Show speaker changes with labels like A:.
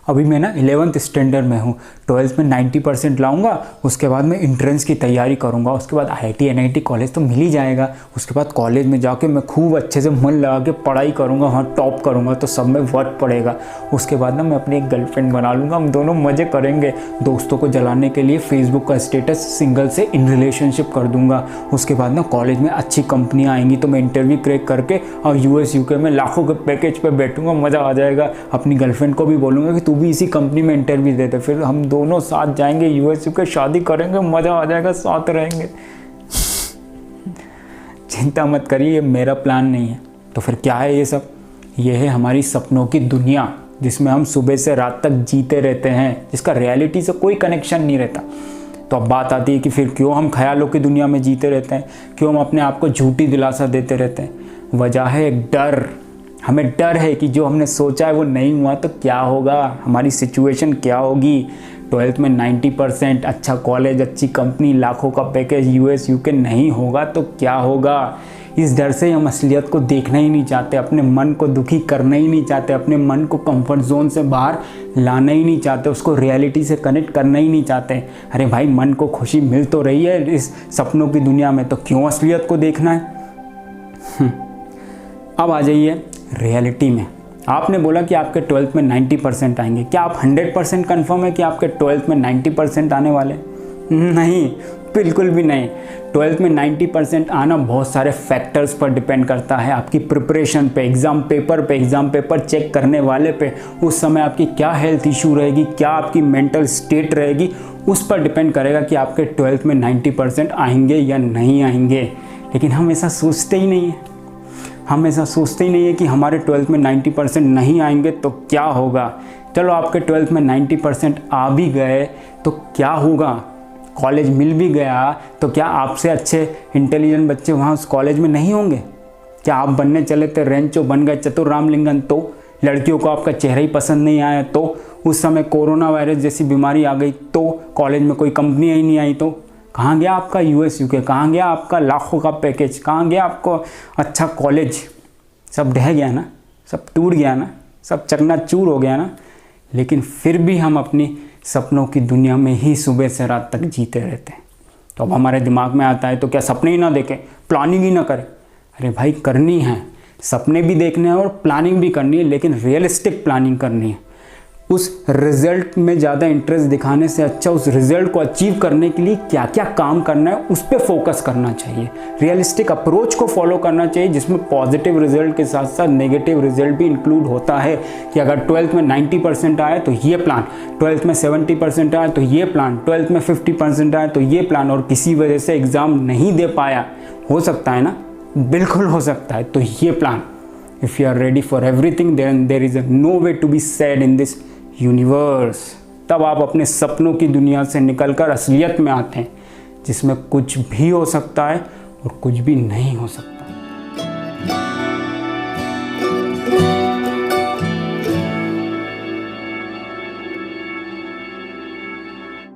A: अभी मैं ना 11th स्टैंडर्ड में हूँ। 12th में 90% लाऊंगा, उसके बाद मैं इंट्रेंस की तैयारी करूँगा, उसके बाद IIT NIT कॉलेज तो मिल ही जाएगा। उसके बाद कॉलेज में जाके मैं खूब अच्छे से मन लगा के पढ़ाई करूँगा, वहाँ टॉप करूँगा तो सब में वर्क पड़ेगा। उसके बाद ना मैं अपनी एक गर्लफ्रेंड बना लूँगा, हम दोनों मज़े करेंगे। दोस्तों को जलाने के लिए फेसबुक का स्टेटस सिंगल से इन रिलेशनशिप कर दूँगा। उसके बाद ना कॉलेज में अच्छी कंपनियाँ आएंगी तो मैं इंटरव्यू क्रैक करके और US UK में लाखों के पैकेज पर बैठूँगा, मज़ा आ जाएगा। अपनी गर्लफ्रेंड को भी बोलूँगा कि तू भी इसी कंपनी में इंटरव्यू देते, फिर हम दोनों साथ जाएंगे US UK, शादी करेंगे, मज़ा आ जाएगा, साथ रहेंगे। चिंता मत करिए, ये मेरा प्लान नहीं है। तो फिर क्या है ये सब? ये है हमारी सपनों की दुनिया, जिसमें हम सुबह से रात तक जीते रहते हैं, जिसका रियलिटी से कोई कनेक्शन नहीं रहता। तो अब बात आती है कि फिर क्यों हम ख्यालों की दुनिया में जीते रहते हैं, क्यों हम अपने आप को झूठी दिलासा देते रहते हैं? वजह है एक डर। हमें डर है कि जो हमने सोचा है वो नहीं हुआ तो क्या होगा, हमारी सिचुएशन क्या होगी। 12th में 90%, अच्छा कॉलेज, अच्छी कंपनी, लाखों का पैकेज, US UK नहीं होगा तो क्या होगा। इस डर से हम असलियत को देखना ही नहीं चाहते, अपने मन को दुखी करना ही नहीं चाहते, अपने मन को कंफर्ट जोन से बाहर लाना ही नहीं चाहते, उसको रियलिटी से कनेक्ट करना ही नहीं चाहते। अरे भाई, मन को खुशी मिल तो रही है इस सपनों की दुनिया में, तो क्यों असलियत को देखना है। अब आ जाइए रियलिटी में। आपने बोला कि आपके 12th में 90% आएंगे, क्या आप 100% कन्फर्म है कि आपके 12th में 90% आने वाले? नहीं, बिल्कुल भी नहीं। 12th में 90% आना बहुत सारे फैक्टर्स पर डिपेंड करता है, आपकी प्रिपरेशन पे, एग्ज़ाम पेपर चेक करने वाले पे, उस समय आपकी क्या हेल्थ इशू रहेगी, क्या आपकी मेंटल स्टेट रहेगी, उस पर डिपेंड करेगा कि आपके 12th में 90% आएंगे या नहीं आएंगे। लेकिन हम ऐसा सोचते ही नहीं हैं। हम ऐसा सोचते ही नहीं है कि हमारे 12th में 90% नहीं आएंगे तो क्या होगा। चलो आपके 12th में 90% आ भी गए तो क्या होगा, कॉलेज मिल भी गया तो क्या आपसे अच्छे इंटेलिजेंट बच्चे वहाँ उस कॉलेज में नहीं होंगे? क्या आप बनने चले थे रेंचो, बन गए चतुर रामलिंगन तो? लड़कियों को आपका चेहरा ही पसंद नहीं आया तो? उस समय कोरोना वायरस जैसी बीमारी आ गई तो? कॉलेज में कोई कंपनियाँ ही नहीं आई तो? कहाँ गया आपका US UK, कहाँ गया आपका लाखों का पैकेज, कहाँ गया आपको अच्छा कॉलेज? सब ढह गया ना, सब टूट गया ना, सब चकनाचूर हो गया ना। लेकिन फिर भी हम अपनी सपनों की दुनिया में ही सुबह से रात तक जीते रहते हैं। तो अब हमारे दिमाग में आता है तो क्या सपने ही ना देखें, प्लानिंग ही ना करें? अरे भाई, करनी है, सपने भी देखने हैं और प्लानिंग भी करनी है, लेकिन रियलिस्टिक प्लानिंग करनी है। उस रिज़ल्ट में ज़्यादा इंटरेस्ट दिखाने से अच्छा उस रिज़ल्ट को अचीव करने के लिए क्या क्या काम करना है उस पर फोकस करना चाहिए। रियलिस्टिक अप्रोच को फॉलो करना चाहिए, जिसमें पॉजिटिव रिजल्ट के साथ साथ नेगेटिव रिजल्ट भी इंक्लूड होता है। कि अगर 12th में 90% आए तो ये प्लान, 12th में 70% आए तो ये प्लान, 12th में 50% आए तो ये प्लान, और किसी वजह से एग्ज़ाम नहीं दे पाया, हो सकता है ना, बिल्कुल हो सकता है, तो ये plan. If you are ready for everything, then there is no way to be sad in this universe. तब आप अपने सपनों की दुनिया से निकलकर असलियत में आते हैं, जिसमें कुछ भी हो सकता है और कुछ भी नहीं हो सकता।